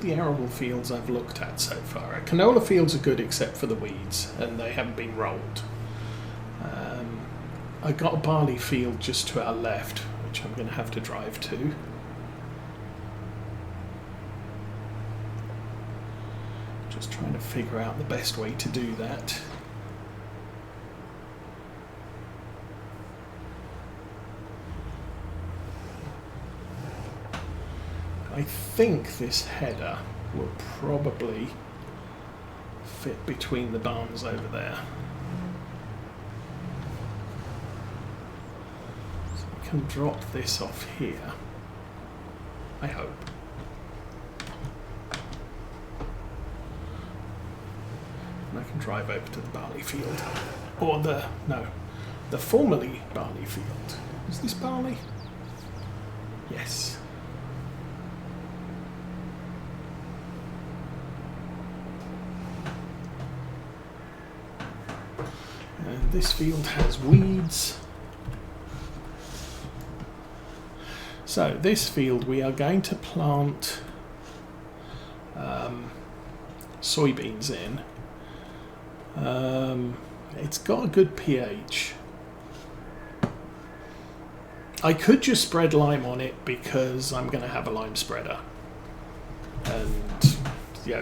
of the arable fields I've looked at so far. Canola fields are good except for the weeds, and they haven't been rolled. I got a barley field just to our left, which I'm going to have to drive to. Just trying to figure out the best way to do that. I think this header will probably fit between the barns over there. So we can drop this off here, I hope. And I can drive over to the barley field. Or the formerly barley field. Is this barley? Yes. And this field has weeds. So this field we are going to plant soybeans in. It's got a good pH. I could just spread lime on it because I'm going to have a lime spreader. And,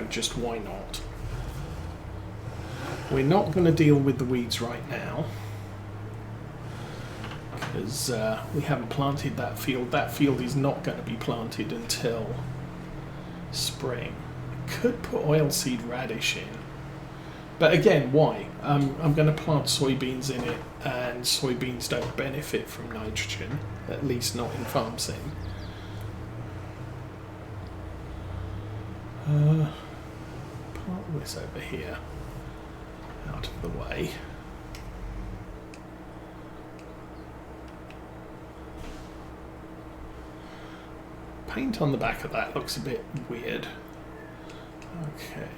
just why not? We're not going to deal with the weeds right now because we haven't planted that field. That field is not going to be planted until spring. I could put oilseed radish in. But again, why? I'm going to plant soybeans in it, and soybeans don't benefit from nitrogen, at least not in farm sim. Plant this over here, out of the way. Paint on the back of that looks a bit weird. Okay.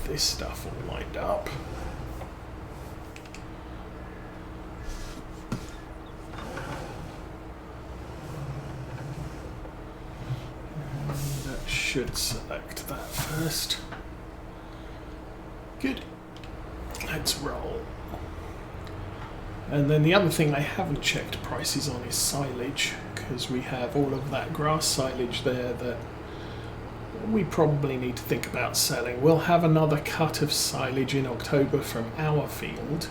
This stuff all lined up. Should select that first. Good. Let's roll. And then the other thing I haven't checked prices on is silage, because we have all of that grass silage there that we probably need to think about selling. We'll have another cut of silage in October from our field.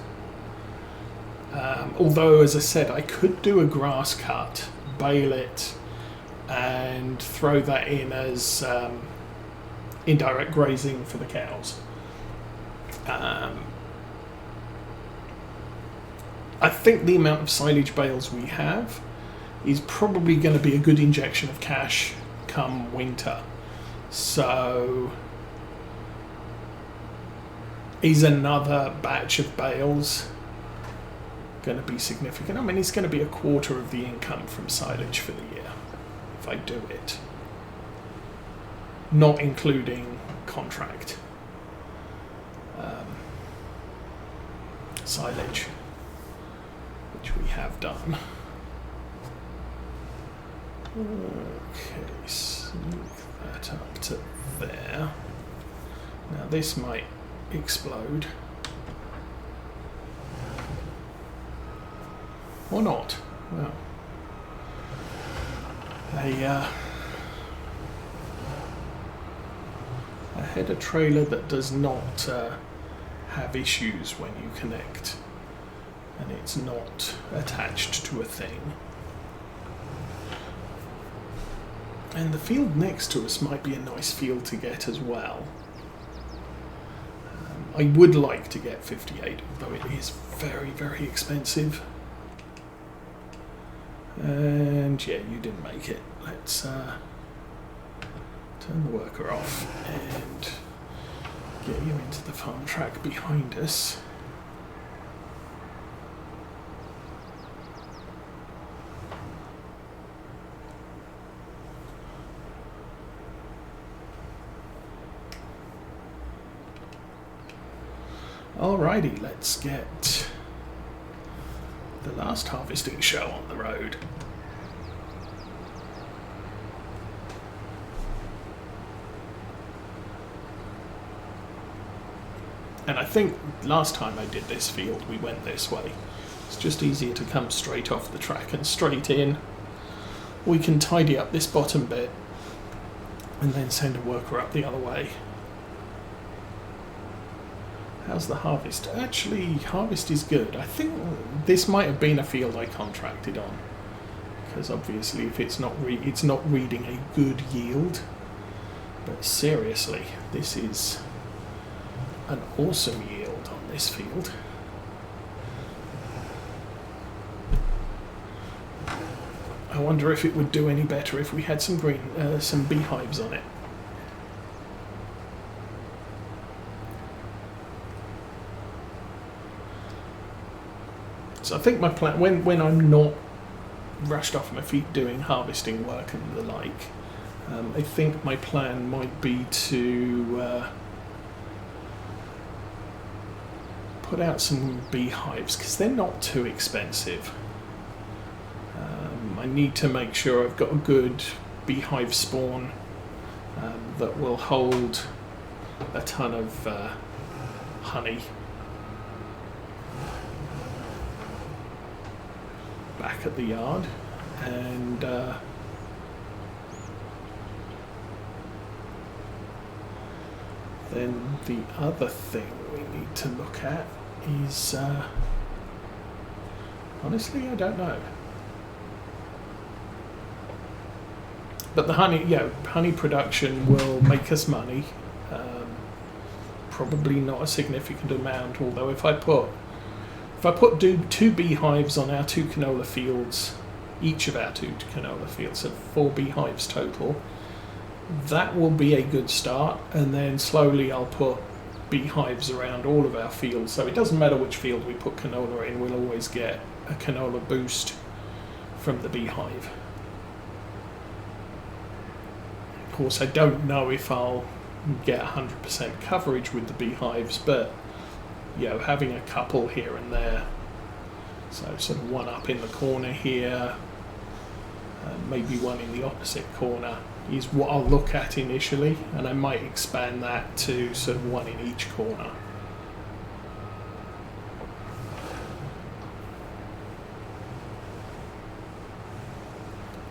Although, as I said, I could do a grass cut, bale it, and throw that in as indirect grazing for the cows. I think the amount of silage bales we have is probably going to be a good injection of cash come winter. So is another batch of bales going to be significant? I mean, it's going to be a quarter of the income from silage for the year if I do it, not including contract silage, which we have done. Okay, smooth that up to there. Now this might explode. Or not. Well, a header trailer that does not have issues when you connect, and it's not attached to a thing. And the field next to us might be a nice field to get as well. I would like to get 58, although it is very, very expensive. And yeah, you didn't make it. Let's turn the worker off and get you into the farm track behind us. Alrighty, let's get the last harvesting show on the road. And I think last time I did this field, we went this way. It's just easier to come straight off the track and straight in. We can tidy up this bottom bit and then send a worker up the other way. How's the harvest? Actually, harvest is good. I think this might have been a field I contracted on, because obviously if it's not reading a good yield. But seriously, this is an awesome yield on this field. I wonder if it would do any better if we had some some beehives on it. So I think my plan, when I'm not rushed off my feet doing harvesting work and the like, I think my plan might be to put out some beehives, because they're not too expensive. I need to make sure I've got a good beehive spawn that will hold a ton of honey back at the yard, and then the other thing we need to look at is honestly, I don't know, but the honey, honey production will make us money, probably not a significant amount, although if I put two beehives on our 2 canola fields, each of our 2 canola fields, so 4 beehives total, that will be a good start, and then slowly I'll put beehives around all of our fields, so it doesn't matter which field we put canola in, we'll always get a canola boost from the beehive. Of course, I don't know if I'll get 100% coverage with the beehives, but having a couple here and there, so sort of one up in the corner here, maybe one in the opposite corner, is what I'll look at initially, and I might expand that to sort of one in each corner.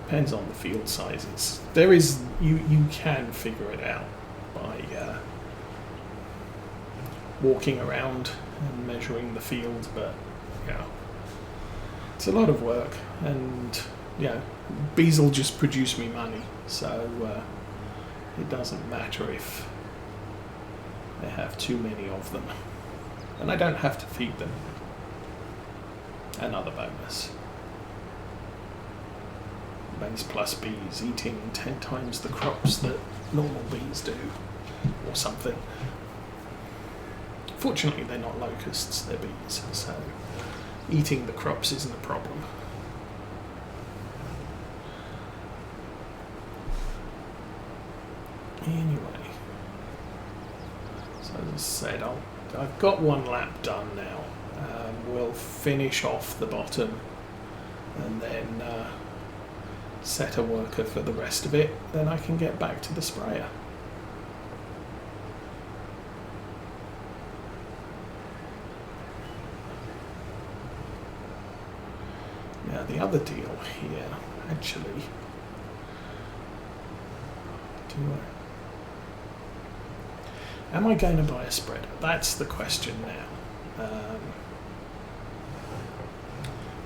Depends on the field sizes. You can figure it out by walking around and measuring the field, but it's a lot of work, and bees will just produce me money, so it doesn't matter if they have too many of them, and I don't have to feed them. Another bonus. Maize plus bees eating 10 times the crops that normal bees do, or something. Fortunately, they're not locusts, they're bees, so eating the crops isn't a problem. Anyway, so as I said, I've got one lap done now. We'll finish off the bottom and then set a worker for the rest of it, then I can get back to the sprayer. Now the other deal here, actually, am I going to buy a spreader? That's the question now.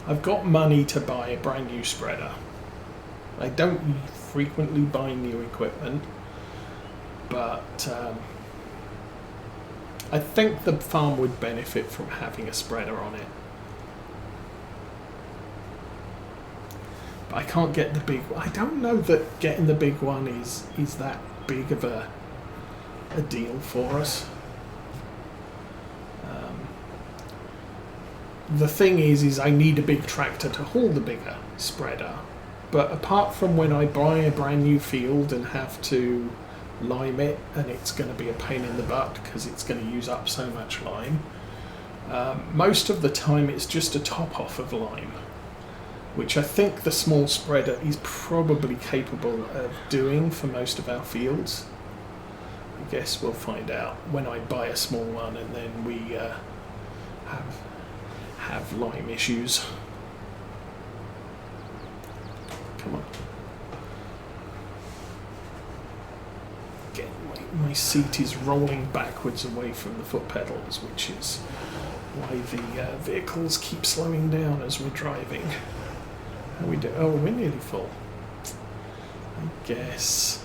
I've got money to buy a brand new spreader. I don't frequently buy new equipment, but I think the farm would benefit from having a spreader on it. But I can't get the big one. I don't know that getting the big one is that big of a deal for us. The thing is I need a big tractor to haul the bigger spreader. But apart from when I buy a brand new field and have to lime it, and it's going to be a pain in the butt because it's going to use up so much lime, Most of the time it's just a top off of lime, which I think the small spreader is probably capable of doing for most of our fields. I guess we'll find out when I buy a small one and then we have lime issues. Come on. Again, my seat is rolling backwards away from the foot pedals, which is why the vehicles keep slowing down as we're driving. How we do? Oh, we're nearly full. I guess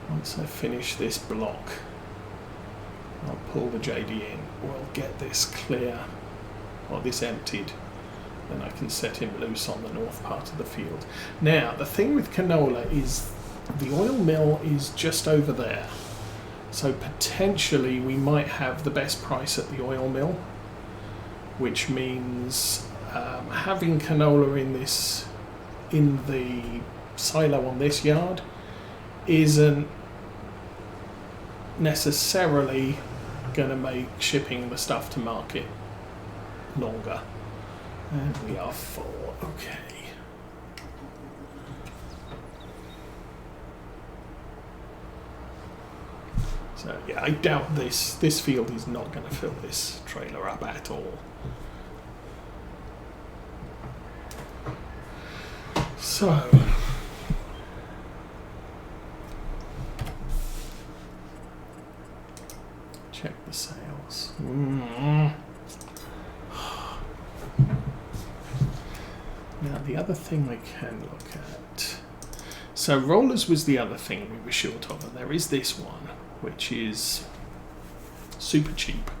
once I finish this block, I'll pull the JD in. We'll get this clear, or this emptied. Then I can set him loose on the north part of the field. Now, the thing with canola is the oil mill is just over there. So potentially we might have the best price at the oil mill, which means having canola in the silo on this yard isn't necessarily going to make shipping the stuff to market longer. And we are full. Okay. So yeah, I doubt this field is not going to fill this trailer up at all. So check the sales. Now the other thing I can look at. So rollers was the other thing we were short of, and there is this one, which is super cheap.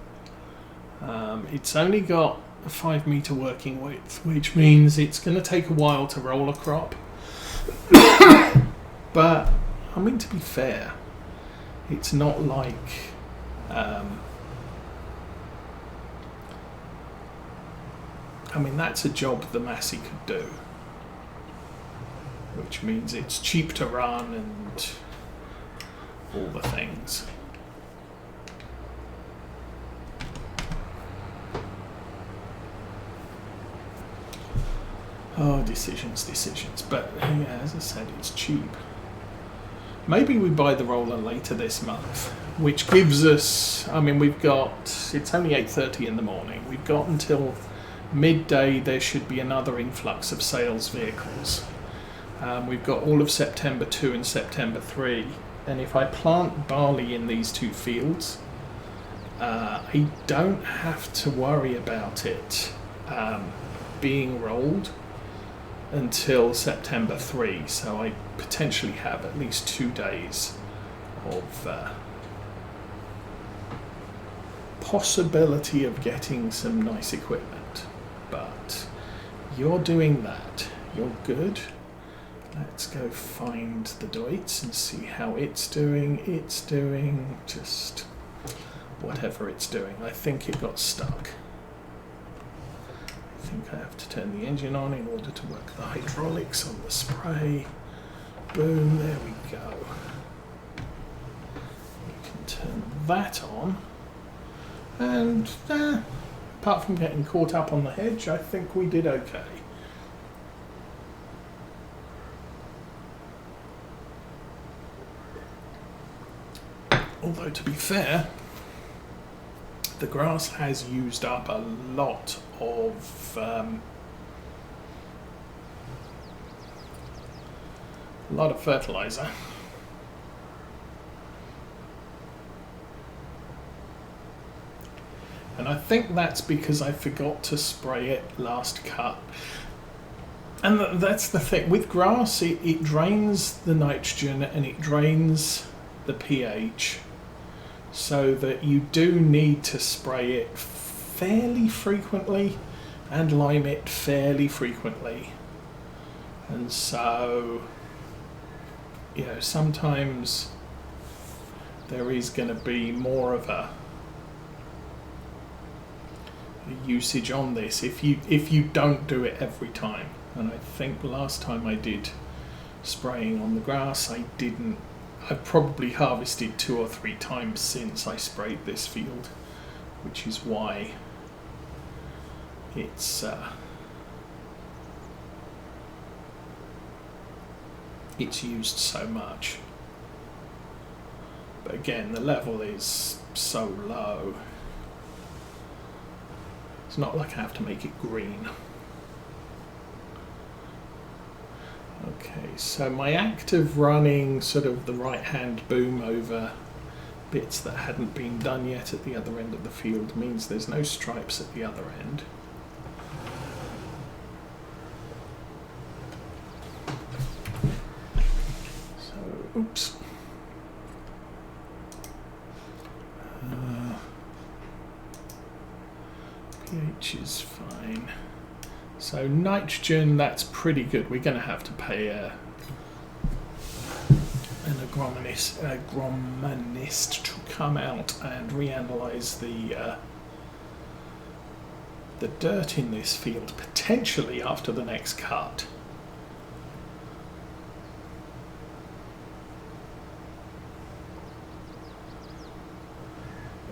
It's only got a 5 meter working width, which means it's going to take a while to roll a crop. But I mean, to be fair, it's not like I mean, that's a job the Massey could do, which means it's cheap to run and all the things. Oh, decisions. But yeah, as I said, it's cheap. Maybe we buy the roller later this month, which gives us, I mean, we've got, it's only 8:30 in the morning. We've got until midday. There should be another influx of sales vehicles. We've got all of September 2 and September 3. And if I plant barley in these two fields, I don't have to worry about it being rolled until September 3. So I potentially have at least 2 days of possibility of getting some nice equipment. But you're doing that. You're good. Let's go find the Deutz and see how it's doing. It's doing just whatever it's doing. I think it got stuck. I think I have to turn the engine on in order to work the hydraulics on the spray. Boom, there we go. We can turn that on. And apart from getting caught up on the hedge, I think we did okay. Although, to be fair, the grass has used up a lot of fertilizer. And I think that's because I forgot to spray it last cut. And that's the thing. With grass, it drains the nitrogen and it drains the pH, so that you do need to spray it fairly frequently and lime it fairly frequently. And so, you know, sometimes there is going to be more of a usage on this if you don't do it every time. And I think last time I did spraying on the grass, I didn't I've probably harvested 2 or 3 times since I sprayed this field, which is why it's used so much. But again, the level is so low. It's not like I have to make it green. Okay, so my act of running sort of the right-hand boom over bits that hadn't been done yet at the other end of the field means there's no stripes at the other end. So, oops. pH is fine. So nitrogen, that's pretty good. We're going to have to pay an agronomist to come out and reanalyze the dirt in this field, potentially after the next cut.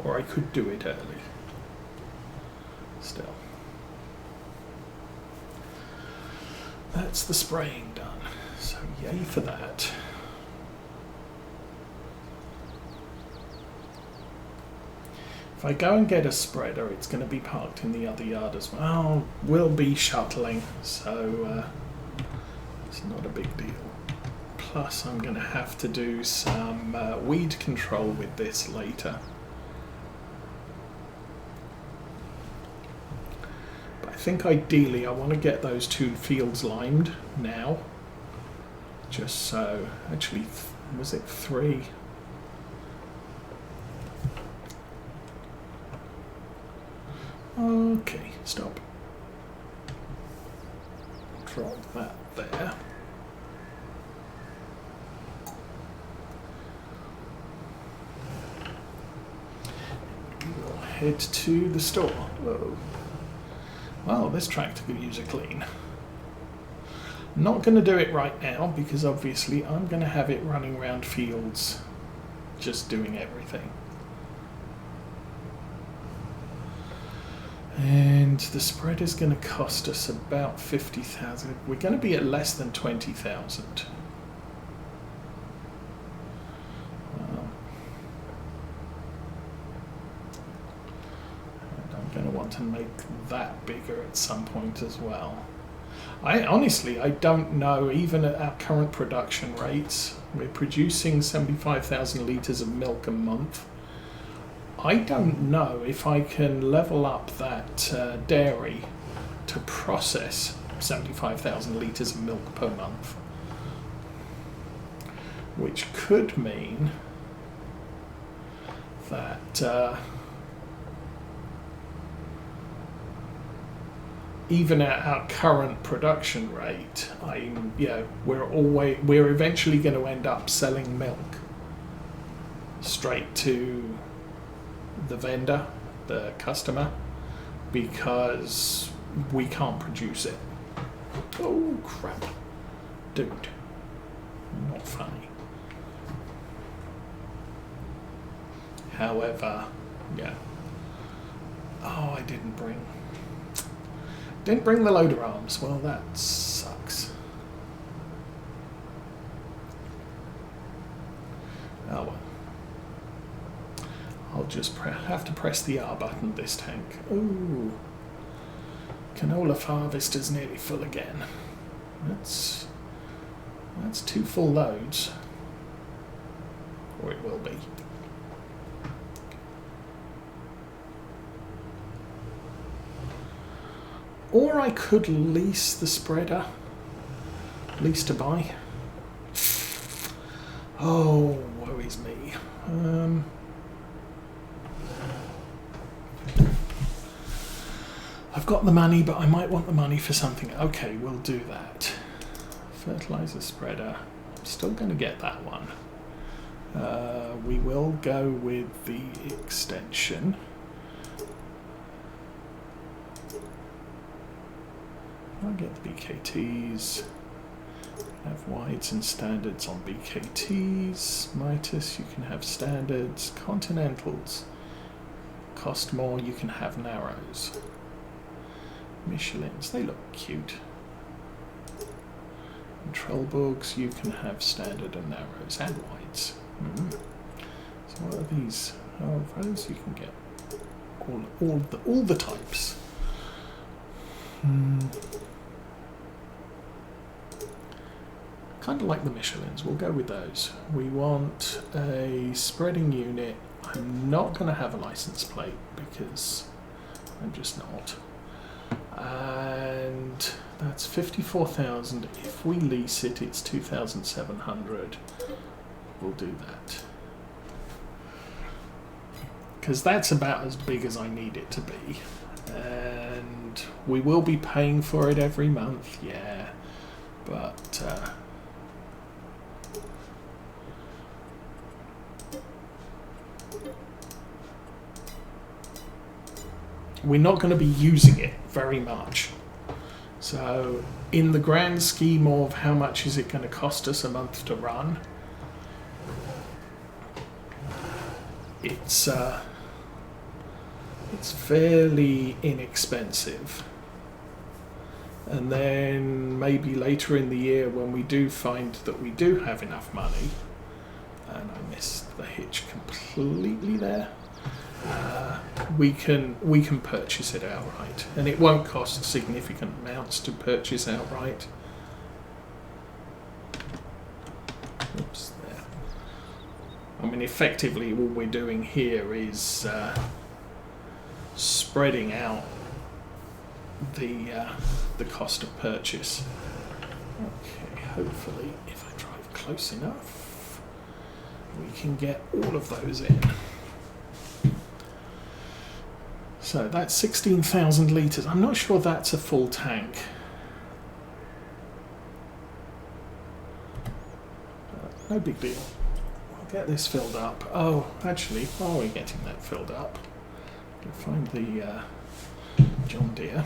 Or I could do it early. Still. That's the spraying done. So yay for that. If I go and get a spreader, it's going to be parked in the other yard as well. We'll be shuttling, so it's not a big deal. Plus I'm going to have to do some weed control with this later. I think ideally I want to get those 2 fields limed now, just so, actually, was it 3? Okay, stop. Drop that there. We'll head to the store. Whoa. Well, this tractor could use a clean. Not going to do it right now because obviously I'm going to have it running around fields just doing everything. And the spread is going to cost us about 50,000. We're going to be at less than 20,000. To make that bigger at some point as well. I don't know, even at our current production rates, we're producing 75,000 litres of milk a month. I don't know if I can level up that dairy to process 75,000 litres of milk per month, which could mean that even at our current production rate, we're eventually going to end up selling milk straight to the vendor, the customer, because we can't produce it. Oh crap, dude, not funny. However, yeah. Oh, I didn't bring the loader arms. Well, that sucks. Oh well. I'll just have to press the R button this tank. Ooh. Canola harvester's nearly full again. That's 2 full loads. Or it will be. Or I could lease the spreader. Lease to buy. Oh, woe is me. I've got the money, but I might want the money for something. Okay, we'll do that. Fertilizer spreader. I'm still going to get that one. We will go with the extension. I'll get the BKTs. Have wides and standards on BKTs. Mitas, you can have standards. Continentals cost more, you can have narrows. Michelins, they look cute. And Trollbugs, you can have standard and narrows and wides. So what are these? Oh, those you can get all the types. Kind of like the Michelins, we'll go with those. We want a spreading unit. I'm not going to have a license plate because I'm just not. And that's 54,000. If we lease it, it's 2,700. We'll do that. Because that's about as big as I need it to be. And we will be paying for it every month, yeah. But we're not going to be using it very much. So in the grand scheme of how much is it going to cost us a month to run, it's fairly inexpensive. And then maybe later in the year when we do find that we do have enough money, and I missed the hitch completely there, we can purchase it outright, and it won't cost significant amounts to purchase outright. Oops, there. I mean, effectively, all we're doing here is spreading out the cost of purchase. Okay, hopefully, if I drive close enough, we can get all of those in. So that's 16,000 litres. I'm not sure that's a full tank. No big deal. We'll get this filled up. Oh, actually, while we're getting that filled up, we'll find the John Deere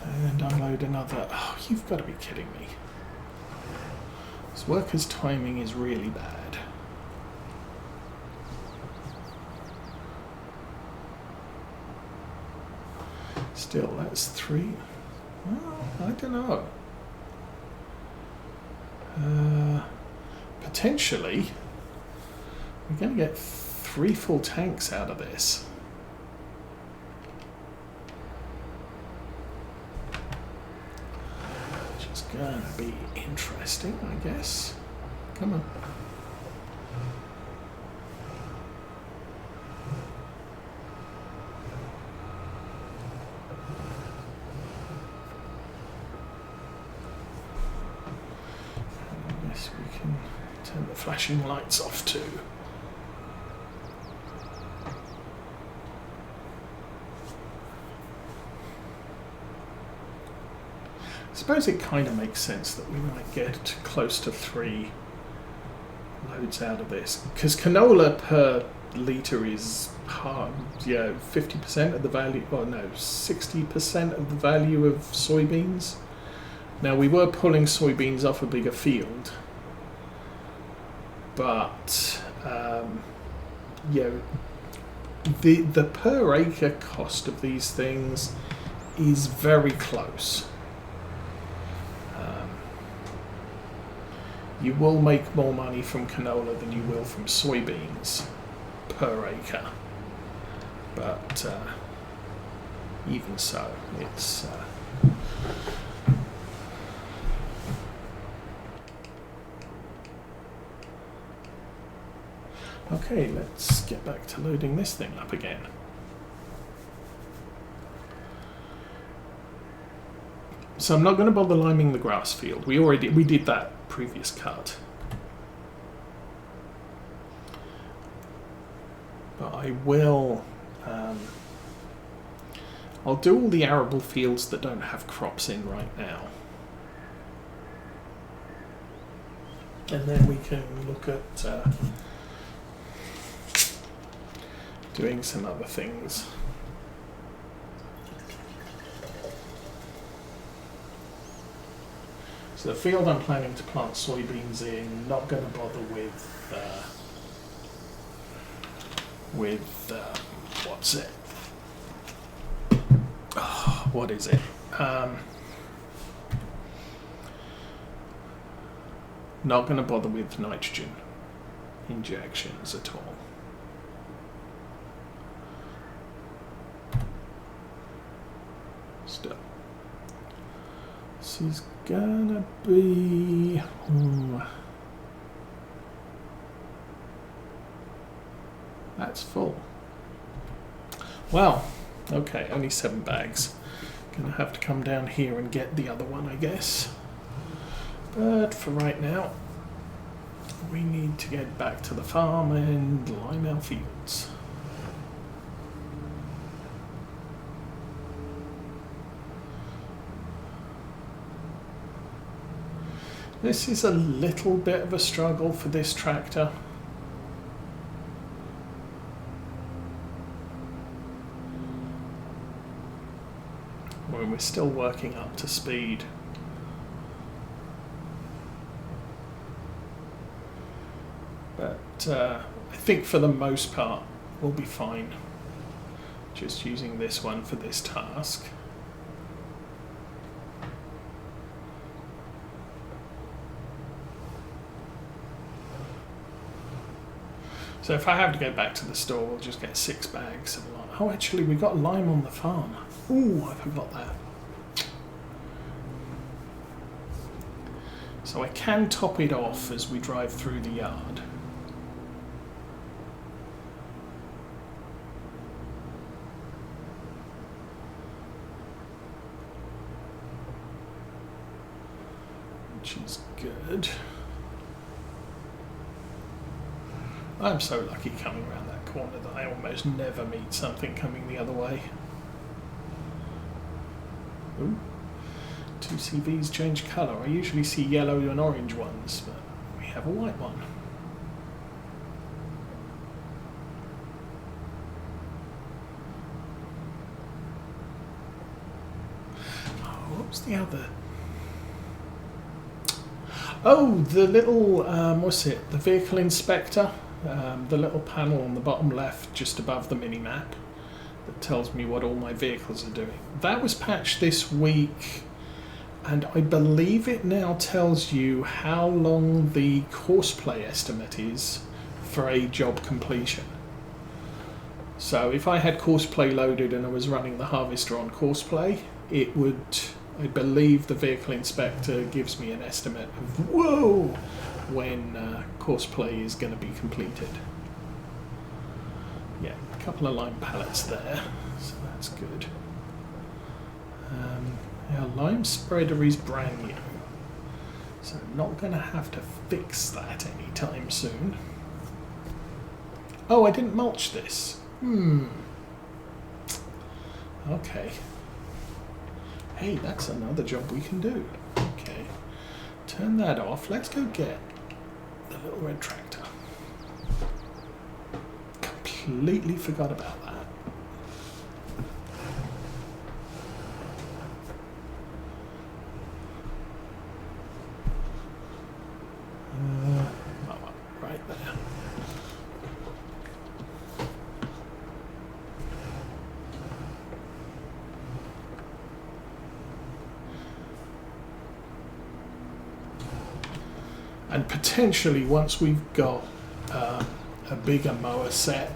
and unload another. Oh, you've got to be kidding me. This worker's timing is really bad. Still, that's 3. Well, I don't know. Potentially, we're going to get 3 full tanks out of this. Which is going to be interesting, I guess. Come on. We can turn the flashing lights off too. I suppose it kind of makes sense that we might get close to 3 loads out of this, because canola per litre is hard, 50% of the value, or no, 60% of the value of soybeans. Now, we were pulling soybeans off a bigger field, but the per acre cost of these things is very close. You will make more money from canola than you will from soybeans per acre, but even so, it's okay, let's get back to loading this thing up again. So I'm not going to bother liming the grass field. We did that previous cut. But I will I'll do all the arable fields that don't have crops in right now. And then we can look at doing some other things. So the field I'm planning to plant soybeans in, not going to bother with what's it? Oh, what is it? Not going to bother with nitrogen injections at all. Still. This is gonna be... That's full. Well, okay, only 7 bags. Gonna have to come down here and get the other one, I guess. But for right now, we need to get back to the farm and lime our fields. This is a little bit of a struggle for this tractor. When we're still working up to speed. But I think for the most part we'll be fine. Just using this one for this task. So if I have to go back to the store, we'll just get 6 bags of lime. Oh, actually, we got lime on the farm. Ooh, I forgot that. So I can top it off as we drive through the yard. Which is good. I'm so lucky coming around that corner that I almost never meet something coming the other way. Ooh. 2 CVs change colour. I usually see yellow and orange ones, but we have a white one. Oh, what was the other? Oh, the little, what's it? The vehicle inspector. The little panel on the bottom left just above the mini-map that tells me what all my vehicles are doing. That was patched this week, and I believe it now tells you how long the courseplay estimate is for a job completion. So if I had courseplay loaded and I was running the harvester on courseplay, it would, I believe the vehicle inspector gives me an estimate of, whoa, when courseplay is going to be completed. Yeah, a couple of lime pallets there, so that's good. Our lime spreader is brand new, so I'm not going to have to fix that anytime soon. Oh, I didn't mulch this. Okay. Hey, that's another job we can do. Okay. Turn that off. Let's go get the little red tractor. Completely forgot about that. Right there. And potentially, once we've got a bigger mower set,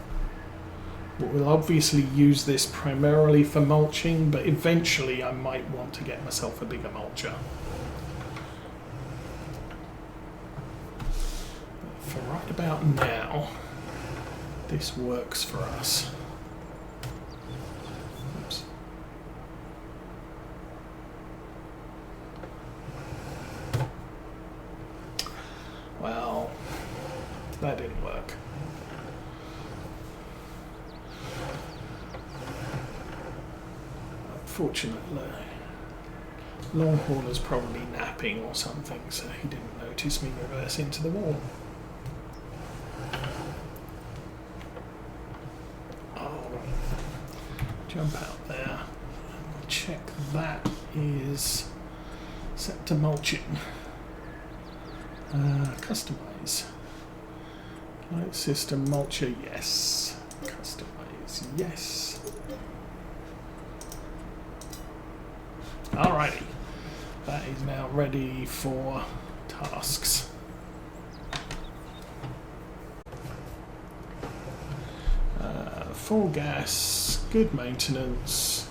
we'll obviously use this primarily for mulching, but eventually I might want to get myself a bigger mulcher. For right about now, this works for us. Oops. Well, that didn't work. Unfortunately, long hauler's probably napping or something, so he didn't notice me reverse into the wall. Oh, jump out there. Check that is Set to mulching. Customize. Light system mulcher, yes. Customize, yes. Alrighty. That is now ready for tasks. Full gas, good maintenance.